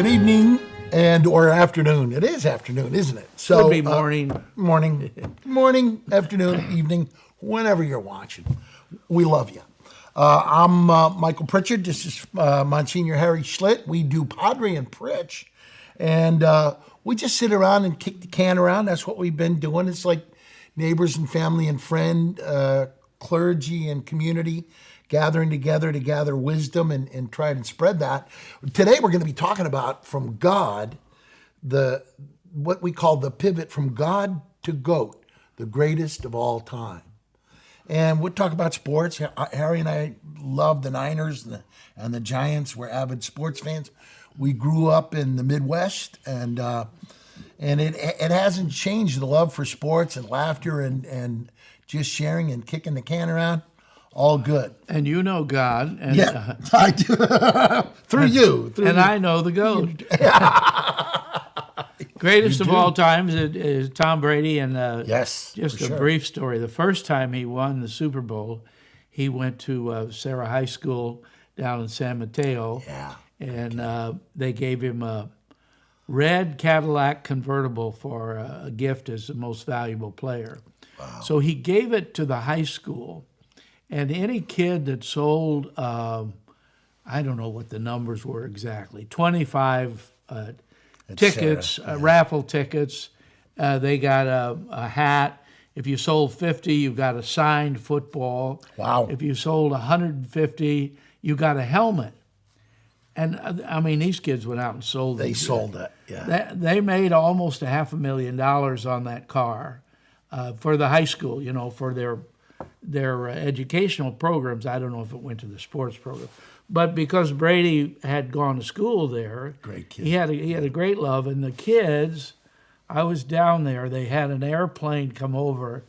Good evening or afternoon. It is afternoon, isn't it? So Could be morning. Morning, afternoon, evening, whenever you're watching. We love you. I'm Michael Pritchard. This is Monsignor Harry Schlitt. We do Padre and Pritch. And we just sit around and kick the can around. That's what we've been doing. It's like neighbors and family and friend, clergy and community gathering together to gather wisdom and try and spread that. Today we're going to be talking about from God, what we call the pivot from God to GOAT, the greatest of all time. And we'll talk about sports. Harry and I love the Niners and the Giants. We're avid sports fans. We grew up in the Midwest, and it hasn't changed, the love for sports and laughter and just sharing and kicking the can around. All good. And you know God. And, yeah, I do. Through you. I know the GOAT. Greatest of all times is Tom Brady. And yes, just a brief story. The first time he won the Super Bowl, he went to Sarah High School down in San Mateo. Yeah. And they gave him a red Cadillac convertible for a gift as the most valuable player. Wow. So he gave it to the high school. And any kid that sold, I don't know what the numbers were exactly, 25 tickets, raffle tickets, they got a hat. If you sold 50, you got a signed football. Wow. If you sold 150, you got a helmet. And, I mean, these kids went out and sold it. They sold it, yeah. They made almost $500,000 on that car for the high school, you know, for their educational programs. I don't know if it went to the sports program, but because Brady had gone to school there, great kid. He had a great love. And the kids, I was down there. They had an airplane come over,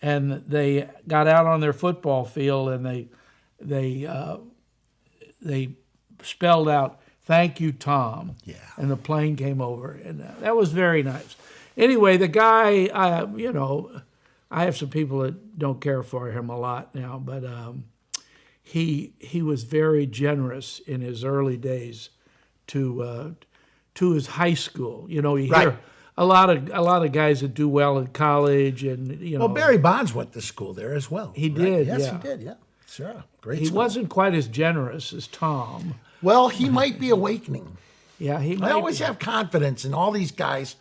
and they got out on their football field, and they spelled out, "Thank you, Tom." Yeah. And the plane came over, and that was very nice. Anyway, the guy, you know, I have some people that don't care for him a lot now, but he was very generous in his early days to his high school. You know, you hear a lot of guys that do well in college, and you know. Well, Barry Bonds went to school there as well. He did. Yes, yeah. he did. Yeah, sure. Great. He school. wasn't quite as generous as Tom. Well, he might be awakening. Yeah, he might. I always have confidence in all these guys.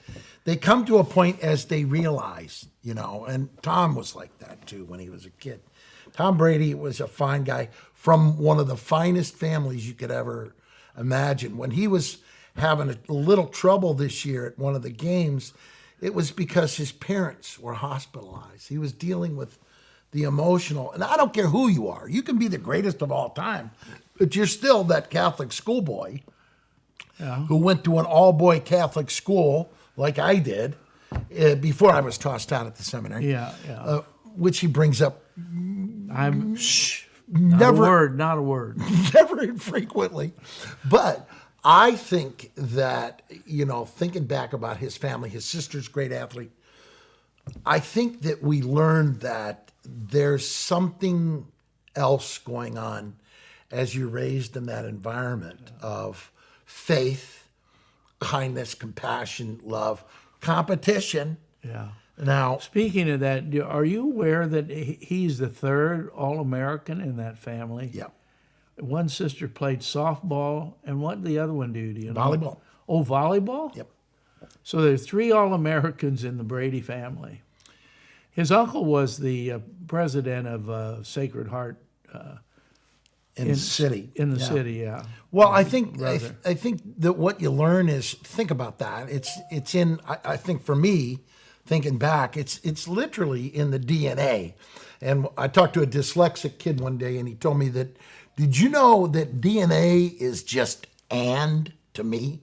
They come to a point as they realize, you know, and Tom was like that too when he was a kid. Tom Brady was a fine guy from one of the finest families you could ever imagine. When he was having a little trouble this year at one of the games, it was because his parents were hospitalized. He was dealing with the emotional, and I don't care who you are. You can be the greatest of all time, but you're still that Catholic schoolboy who went to an all-boy Catholic school like I did before I was tossed out at the seminary. Yeah. Which he brings up. I'm Never not a word. Never infrequently. But I think that, you know, thinking back about his family, his sister's a great athlete, I think that we learned that there's something else going on as you're raised in that environment of faith, kindness, compassion, love, competition. Yeah. Now, speaking of that, are you aware that he's the third All-American in that family? Yeah. One sister played softball, and what did the other one do? Do you know? Volleyball. Oh, volleyball? Yep. So there's 3 All-Americans in the Brady family. His uncle was the president of Sacred Heart in the city. In the city, yeah. Well, I think that what you learn is, think about that. It's in, I think for me, thinking back, it's literally in the DNA. And I talked to a dyslexic kid one day, and he told me that, did you know that DNA is just "and" to me?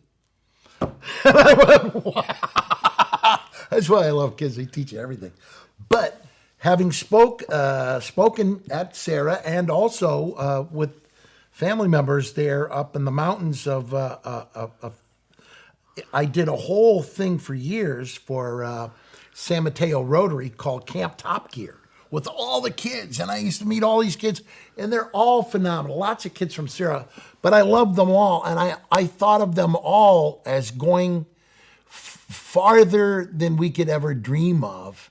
And I went, wow. That's why I love kids. They teach you everything. But having spoken at Sarah and also with family members there up in the mountains of I did a whole thing for years for San Mateo Rotary called Camp Top Gear, with all the kids. And I used to meet all these kids, and they're all phenomenal. Lots of kids from Syria, but I love them all. And I thought of them all as going farther than we could ever dream of.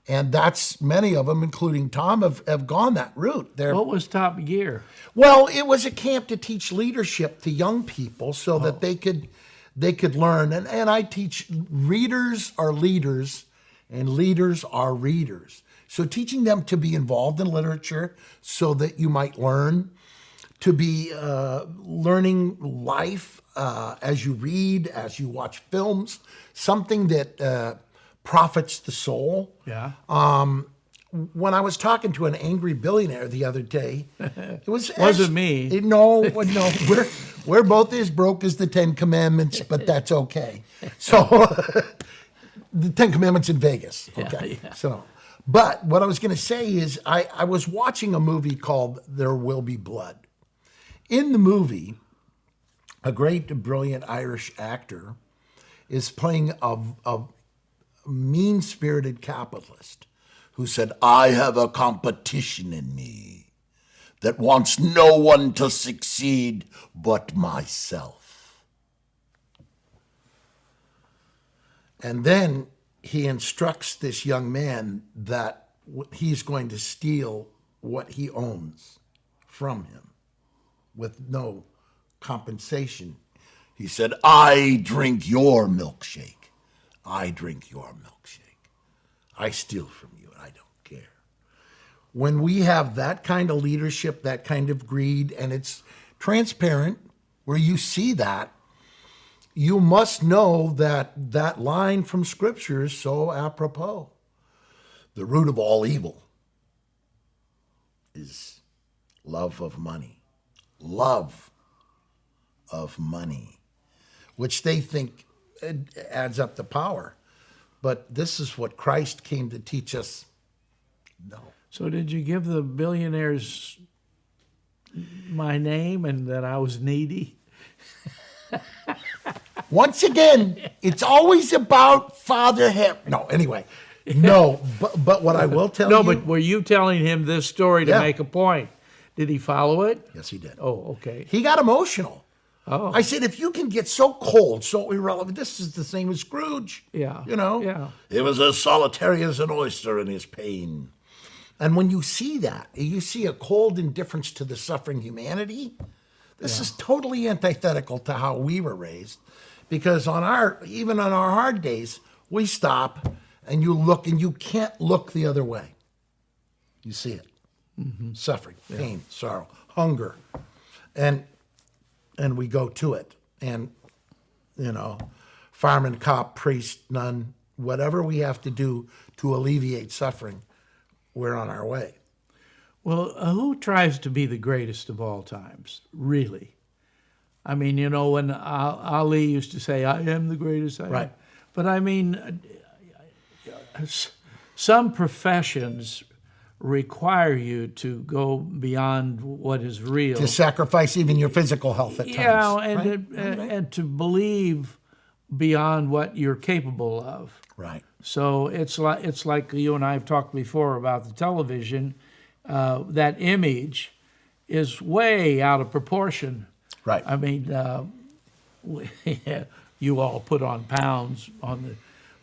And that's Many of them, including Tom, have gone that route. What was Top Gear? Well, it was a camp to teach leadership to young people so that they could learn. And I teach readers are leaders and leaders are readers. So teaching them to be involved in literature so that you might learn, to be learning life as you read, as you watch films, something that profits the soul. Yeah. When I was talking to an angry billionaire the other day, it wasn't me. No, we're both as broke as the Ten Commandments, but that's okay. So the Ten Commandments in Vegas. Okay. Yeah. So, but what I was going to say is I was watching a movie called There Will Be Blood. In the movie, a great, brilliant Irish actor is playing a mean-spirited capitalist who said, I have a competition in me that wants no one to succeed but myself. And then he instructs this young man that he's going to steal what he owns from him with no compensation. He said, I drink your milkshake. I drink your milkshake. I steal from you, and I don't care. When we have that kind of leadership, that kind of greed, and it's transparent, where you see that, you must know that that line from Scripture is so apropos. The root of all evil is love of money. Love of money, which they think adds up to power. But this is what Christ came to teach us. No. So did you give the billionaires my name and that I was needy? Once again, it's always about Father Harry. No, anyway. No, but what I will tell you... No, but were you telling him this story to make a point? Did he follow it? Yes, he did. Oh, okay. He got emotional. Oh. I said, if you can get so cold, so irrelevant, this is the same as Scrooge. Yeah. You know? Yeah. It was as solitary as an oyster in his pain. And when you see that, you see a cold indifference to the suffering humanity, this is totally antithetical to how we were raised. Because even on our hard days, we stop and you look and you can't look the other way. You see it. Mm-hmm. Suffering, pain, sorrow, hunger. And we go to it. And, fireman, cop, priest, nun, whatever we have to do to alleviate suffering, we're on our way. Well, who tries to be the greatest of all times, really? I mean, when Ali used to say, I am the greatest. Right. But I mean, some professions require you to go beyond what is real. To sacrifice even your physical health at times. Yeah, right? And to believe beyond what you're capable of. Right. So it's like you and I have talked before about the television. That image is way out of proportion. Right. I mean, you all put on pounds on the,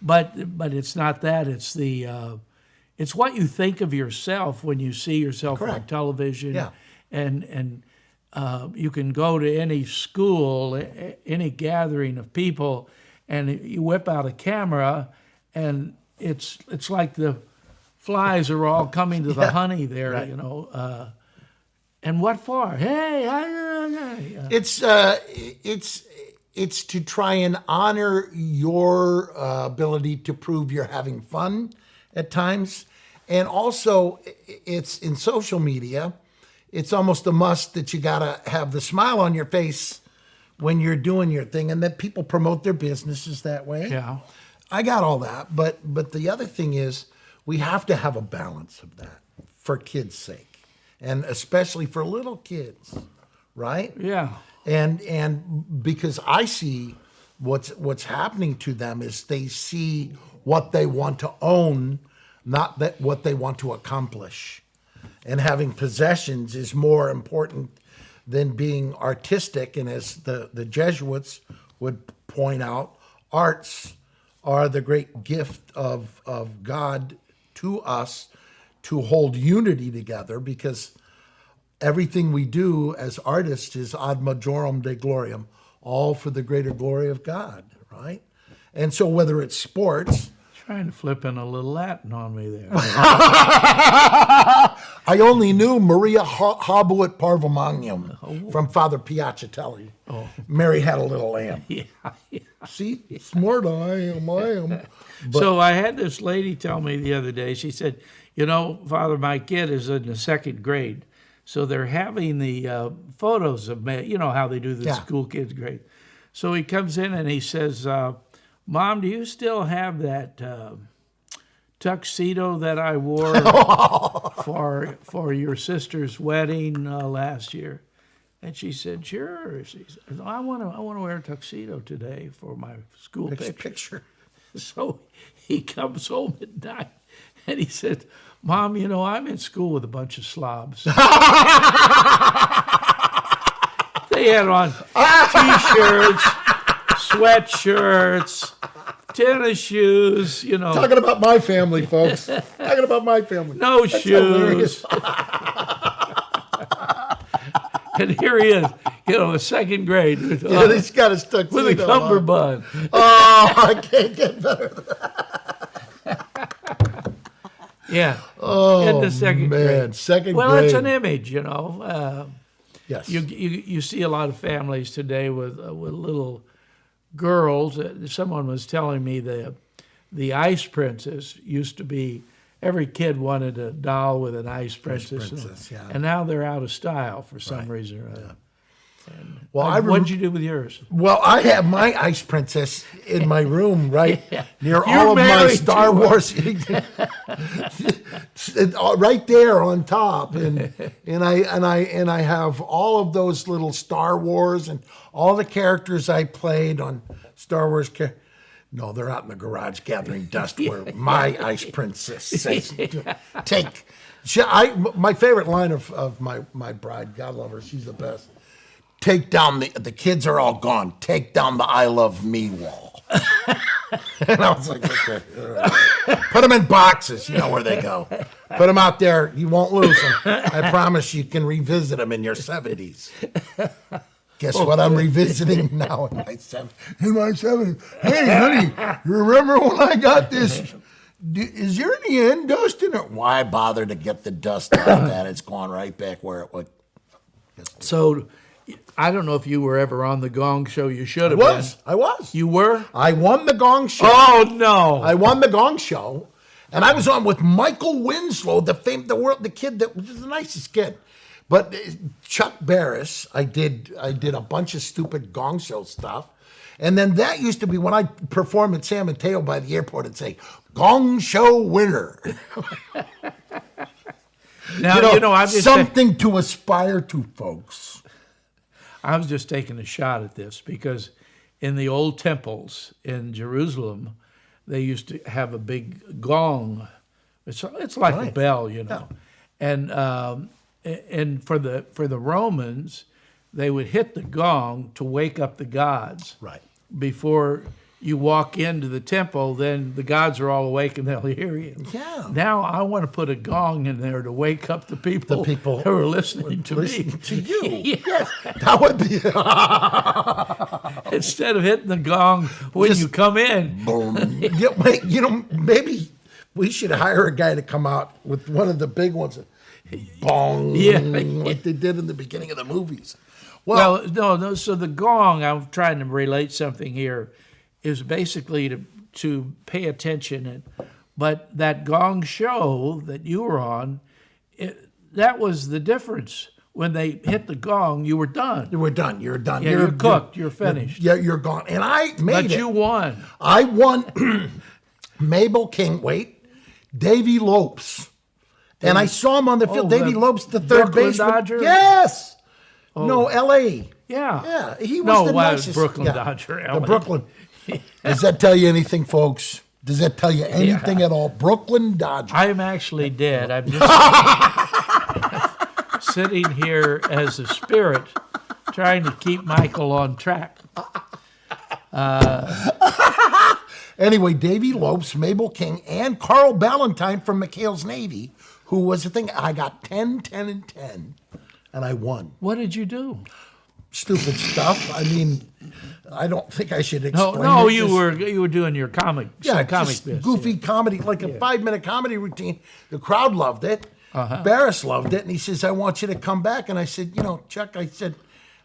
but it's not that. It's it's what you think of yourself when you see yourself on television. Yeah. And you can go to any school, any gathering of people, and you whip out a camera, and it's like the flies are all coming to the honey there, right. And what for? Hey, it's to try and honor your ability to prove you're having fun at times, and also it's in social media. It's almost a must that you gotta have the smile on your face when you're doing your thing, and that people promote their businesses that way. Yeah, I got all that, but the other thing is we have to have a balance of that for kids' sake, and especially for little kids, right? Yeah. And because I see what's happening to them is they see what they want to own not that what they want to accomplish. And having possessions is more important than being artistic. And as the Jesuits would point out, arts are the great gift of God to us to hold unity together, because everything we do as artists is ad majorem Dei gloriam, all for the greater glory of God, right? And so whether it's sports... Trying to flip in a little Latin on me there. I only knew Maria Habuit Parvomagnum from Father Piacatelli. Oh. Mary had a little lamb. Yeah. See, smart I am. But, So I had this lady tell me the other day, she said, Father, my kid is in the second grade. So they're having the photos of me, how they do the school kids grade. So he comes in and he says, Mom, do you still have that tuxedo that I wore for your sister's wedding last year? And she said, sure. She said, I want to wear a tuxedo today for my school picture. So he comes home at night and he said, Mom, I'm in school with a bunch of slobs. They had on T-shirts, sweatshirts, tennis shoes, Talking about my family, folks. Talking about my family. No That's shoes. And here he is, a second grade. Yeah, he's got his tuxedo with a cummerbund. Oh, I can't get better than that. Yeah. Oh, in the second grade. Second grade. Well, it's an image, Yes. You see a lot of families today with little girls. Someone was telling me the Ice Princess used to be, every kid wanted a doll with an Ice Princess. And now they're out of style for some reason or other. Yeah. Well, what'd you do with yours? Well, I have my Ice Princess in my room, right near You're all of my married Star to Wars, right there on top, and I have all of those little Star Wars and all the characters I played on Star Wars. No, they're out in the garage gathering dust where my Ice Princess says, "Take." My favorite line of my bride, God love her, she's the best. Take down the kids are all gone. Take down the I love me wall. And I was like, okay. Put them in boxes. You know where they go. Put them out there. You won't lose them. I promise you can revisit them in your 70s. Guess what I'm revisiting now in my 70s? Hey, honey, you remember when I got this? Is there any end dust in it? Why bother to get the dust out of that? It's gone right back where it would. So, I don't know if you were ever on the Gong Show. You should have been. I was. You were? I won the Gong Show. Oh, no. I won the Gong Show, and I was on with Michael Winslow, the kid that was the nicest kid. But Chuck Barris, I did a bunch of stupid Gong Show stuff. And then that used to be when I perform at San Mateo by the airport and say, Gong Show winner. Now, I'm just something to aspire to, folks. I was just taking a shot at this because in the old temples in Jerusalem, they used to have a big gong. It's like a bell, Yeah. And for the Romans, they would hit the gong to wake up the gods. Right. Before you walk into the temple, then the gods are all awake and they'll hear you. Yeah. Now I want to put a gong in there to wake up the people who are listening to me. To you. Yes. That would be... Instead of hitting the gong when you come in. Boom. Maybe we should hire a guy to come out with one of the big ones. Bong. Yeah. Like they did in the beginning of the movies. Well, no. So the gong, I'm trying to relate something here, is basically to pay attention. But that Gong Show that you were on, that was the difference. When they hit the gong, you were done. You were done. You're done. Yeah, you're cooked. You're finished. You're gone. And I made it. But you won. I won Mabel Kingwaite, Davy Lopes. And I saw him on the field. Davy Lopes, the third baseman. Dodger? Yes. Oh. No, L.A. Yeah. Yeah. He was the nicest. Brooklyn Dodger. The Brooklyn. Does that tell you anything, folks? Does that tell you anything at all? Brooklyn Dodgers. I am actually dead. I'm just sitting here as a spirit trying to keep Michael on track. Anyway, Davy Lopes, Mabel King, and Carl Ballantyne from McHale's Navy, who was the thing. I got 10, 10, and 10, and I won. What did you do? Stupid stuff. I mean, I don't think I should explain. No, it. you were doing your comic Just bits, goofy comedy, like a 5-minute comedy routine. The crowd loved it. Barris loved it, and he says, "I want you to come back." And I said, Chuck, I said,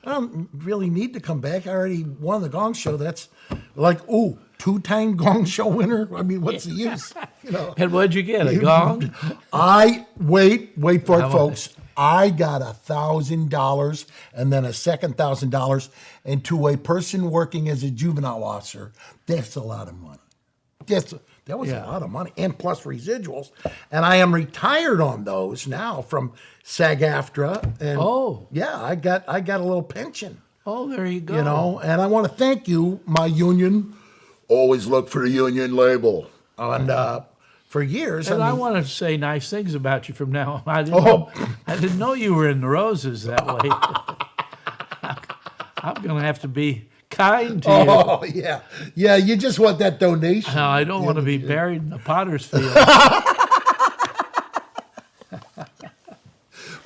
I don't really need to come back. I already won the Gong Show. That's like, 2-time Gong Show winner. I mean, what's the use? And what'd you get? A gong? Wait for it, folks. I got $1,000 and then a second $1,000. And to a person working as a juvenile officer, that's a lot of money. That was a lot of money, and plus residuals. And I am retired on those now from SAG-AFTRA. And I got a little pension. Oh, there you go. And I want to thank you, my union. Always look for the union label. And for years. And I want to say nice things about you from now on. I didn't know you were in the roses that way. I'm going to have to be kind to you. Oh, yeah. Yeah, you just want that donation. No, I don't want to be buried in the potter's field.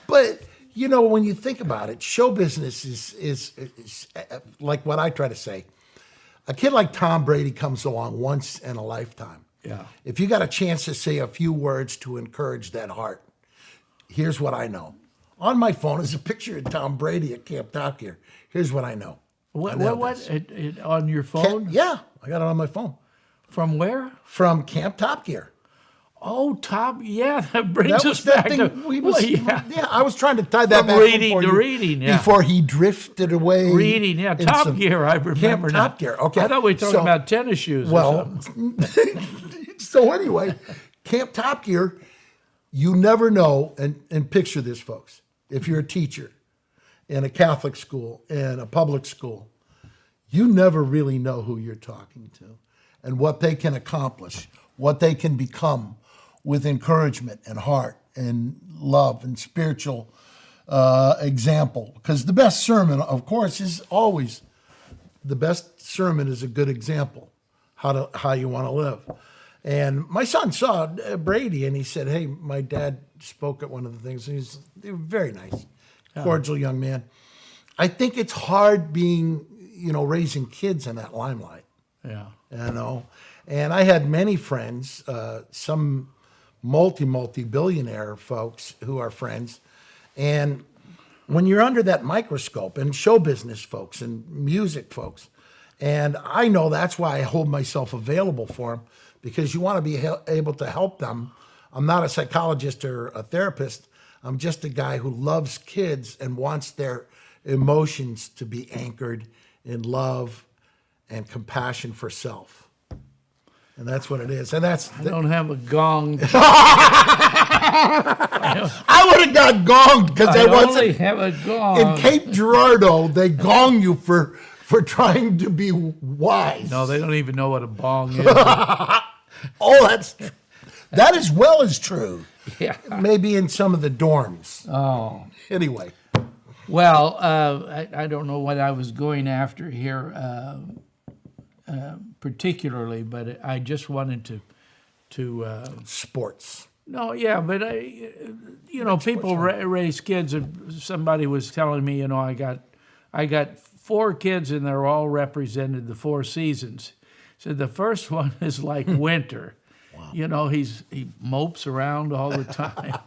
But, when you think about it, show business is like what I try to say. A kid like Tom Brady comes along once in a lifetime. Yeah. If you got a chance to say a few words to encourage that heart, here's what I know. On my phone is a picture of Tom Brady at Camp Top Gear. Here's what I know. What? On your phone? Yeah, I got it on my phone. From where? From Camp Top Gear. Oh, Top, that brings us back to... I was trying to tie that back reading to reading, before he drifted away. Reading, Top Gear, I remember Camp now. Top Gear, okay. I thought we were talking about tennis shoes or something. So anyway, Camp Top Gear, you never know, and picture this, folks. If you're a teacher in a Catholic school, in a public school, you never really know who you're talking to and what they can accomplish, what they can become with encouragement and heart and love and spiritual example. Because the best sermon, of course, is always the best sermon is a good example how you want to live. And my son saw Brady, and he said, "Hey, my dad spoke at one of the things." And he's very nice, cordial young man. I think it's hard being, raising kids in that limelight. Yeah. And I had many friends, some multi-billionaire folks who are friends. And when you're under that microscope, and show business folks and music folks, and I know that's why I hold myself available for them, because you want to be able to help them. I'm not a psychologist or a therapist. I'm just a guy who loves kids and wants their emotions to be anchored in love and compassion for self. And that's what it is. And I don't have a gong. I would have got gonged because I only have a gong. In Cape Girardeau, they gong you for trying to be wise. No, they don't even know what a bong is. That as well is true. Yeah. Maybe in some of the dorms. Oh. Anyway. Well, I don't know what I was going after here particularly, but I just wanted to sports. No, yeah, but people raise kids, and somebody was telling me, I got 4 kids, and they're all represented the 4 seasons. So the first one is like winter. Wow. He mopes around all the time.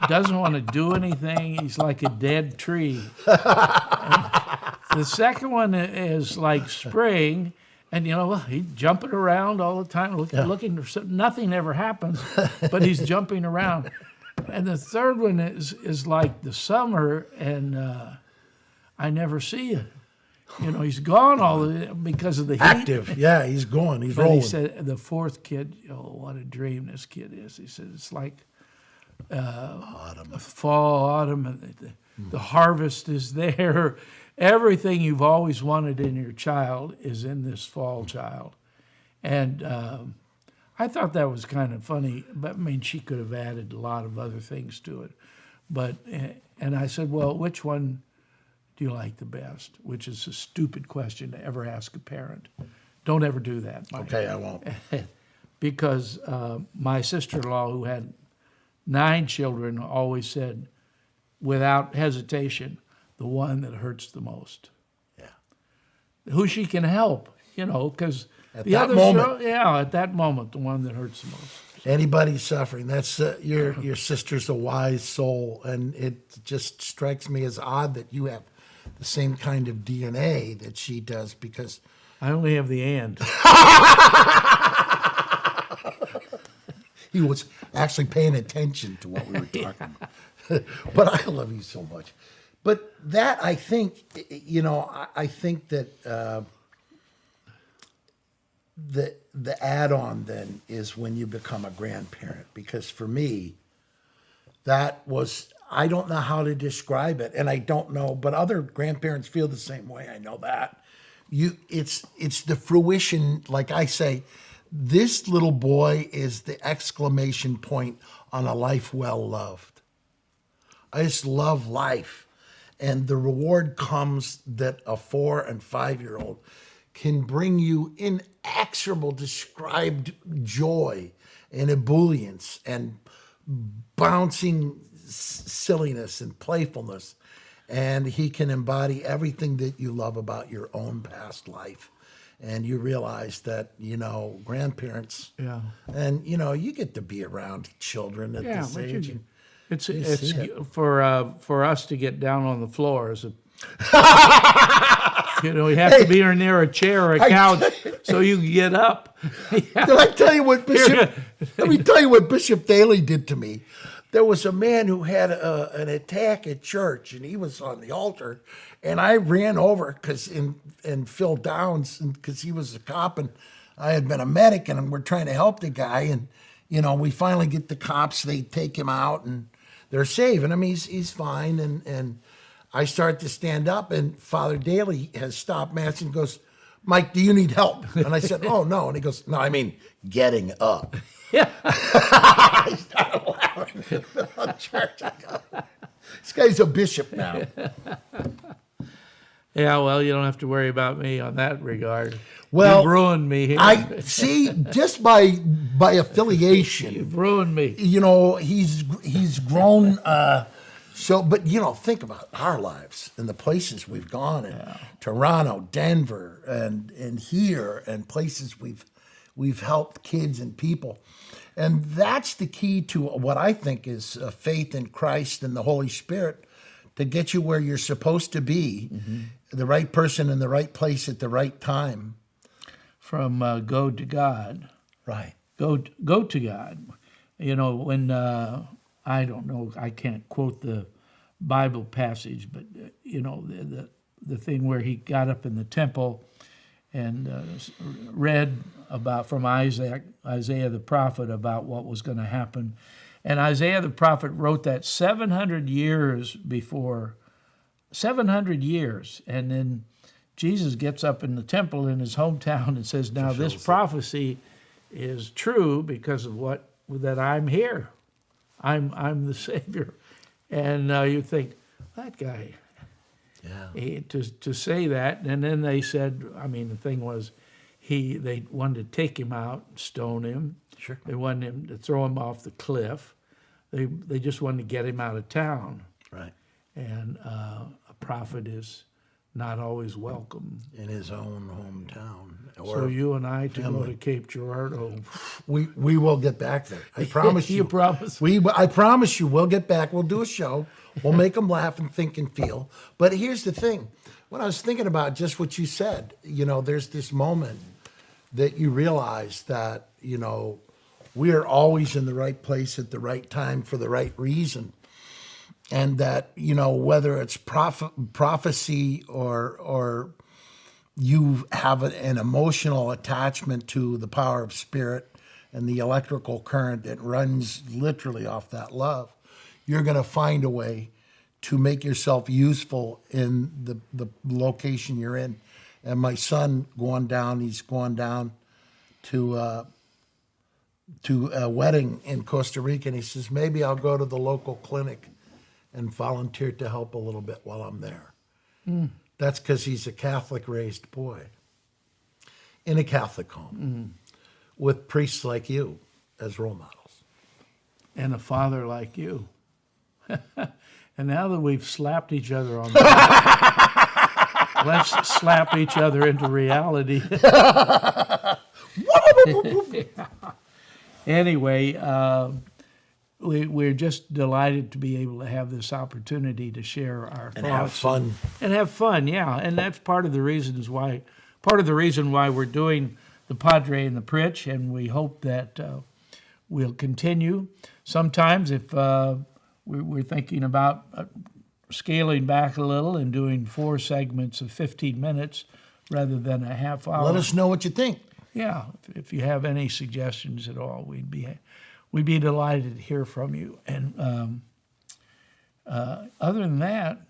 Doesn't want to do anything. He's like a dead tree. The second one is like spring, and he's jumping around all the time, looking for something. Nothing ever happens, but he's jumping around. And the third one is like the summer, and I never see it. He's gone because of the heat. Active, yeah, he's gone. He's rolling. He said the fourth kid, what a dream this kid is. He said it's like fall, autumn, and the harvest is there. Everything you've always wanted in your child is in this fall child. And I thought that was kind of funny, but I mean, she could have added a lot of other things to it. But, and I said, well, which one do you like the best? Which is a stupid question to ever ask a parent. Don't ever do that, Mike. Okay, I won't. Because my sister-in-law, who had 9 children, always said, without hesitation, the one that hurts the most. Yeah. Who she can help, because At the that other moment. at that moment, the one that hurts the most. Anybody suffering, that's your sister's a wise soul, and it just strikes me as odd that you have the same kind of DNA that she does, because I only have the and. he was actually paying attention to what we were talking about. But I love you so much. But that, I think, I think that the add-on then is when you become a grandparent, because for me, that was, I don't know how to describe it, and I don't know, but other grandparents feel the same way. I know that. It's the fruition, like I say, this little boy is the exclamation point on a life well loved. I just love life. And the reward comes that a 4 and 5-year-old can bring you inexorable described joy and ebullience and bouncing silliness and playfulness. And he can embody everything that you love about your own past life. And you realize that, grandparents, Yeah. and, you get to be around children at this but age. it's see it. for us to get down on the floor as a you have to be near a chair or a couch so you can get up. Did I tell you what Bishop? Let me tell you what Bishop Daly did to me. There was a man who had an attack at church, and he was on the altar, and I ran over and Phil Downs, because he was a cop, and I had been a medic, and we're trying to help the guy, and we finally get the cops. They take him out, and they're saving him. He's fine, and I start to stand up, and Father Daly has stopped Mass and goes, "Mike, do you need help?" And I said, "Oh, no." And he goes, "No, I mean getting up." Yeah. I started laughing in church. I go, this guy's a bishop now. Yeah, well, you don't have to worry about me on that regard. Well, You've ruined me here. I see, just by affiliation, You've ruined me. he's grown. So, but think about our lives and the places we've gone in Toronto, Denver, and here, and places we've helped kids and people. And that's the key to what I think is faith in Christ and the Holy Spirit to get you where you're supposed to be, the right person in the right place at the right time. From go to God. Right. Go to God. When I don't know, I can't quote the Bible passage, but the thing where he got up in the temple and read about from Isaiah the prophet about what was going to happen. And Isaiah the prophet wrote that 700 years before, 700 years. And then Jesus gets up in the temple in his hometown and says, now this prophecy is true because of that I'm here. I'm the Savior. And you think, that guy, to say that. And then they said, the thing was, they wanted to take him out, stone him. Sure. They wanted him to throw him off the cliff. They just wanted to get him out of town. Right. And a prophet is not always welcome In his own hometown. So you and I to go to Cape Girardeau. We will get back there. I promise you. You promise? I promise you we'll get back. We'll do a show. We'll make them laugh and think and feel. But here's the thing. When I was thinking about just what you said, there's this moment that you realize that, we are always in the right place at the right time for the right reason. And that, whether it's prophecy or you have an emotional attachment to the power of spirit and the electrical current that runs literally off that love, you're going to find a way to make yourself useful in the location you're in. And my son he's going down to to a wedding in Costa Rica, and he says, maybe I'll go to the local clinic and volunteer to help a little bit while I'm there. That's because he's a Catholic-raised boy in a Catholic home with priests like you as role models. And a father like you. And now that we've slapped each other on the back, let's slap each other into reality. Anyway, we're just delighted to be able to have this opportunity to share our thoughts. And have fun. And have fun, yeah. And that's part of the reason why we're doing the Padre and the Pritch, and we hope that we'll continue. Sometimes if we're thinking about scaling back a little and doing 4 segments of 15 minutes rather than a half hour. Let us know what you think. Yeah, if you have any suggestions at all, we'd be delighted to hear from you. And other than that,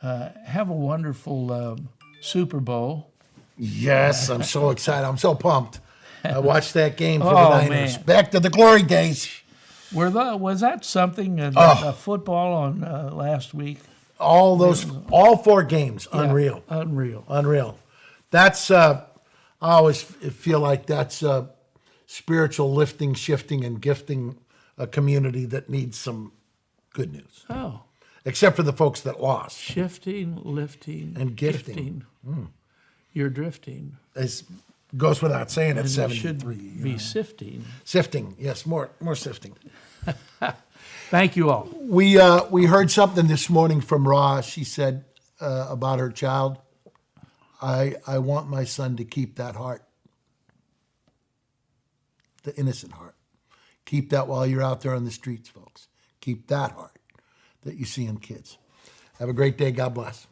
have a wonderful Super Bowl. Yes, I'm so excited. I'm so pumped. I watched that game for the Oh, Niners. man. Back to the glory days. Was that something, football on last week? All 4 games, unreal. Yeah, Unreal. That's, I always feel like that's spiritual lifting, shifting, and gifting a community that needs some good news. Oh, Except for the folks that lost. shifting, lifting, And gifting. You're drifting. It goes without saying at And you 73. should be sifting. Sifting, yes, more sifting. Thank you all. We heard something this morning from Ra. She said about her child, I want my son to keep that heart, the innocent heart. Keep that while you're out there on the streets, folks. Keep that heart that you see in kids. Have a great day. God bless.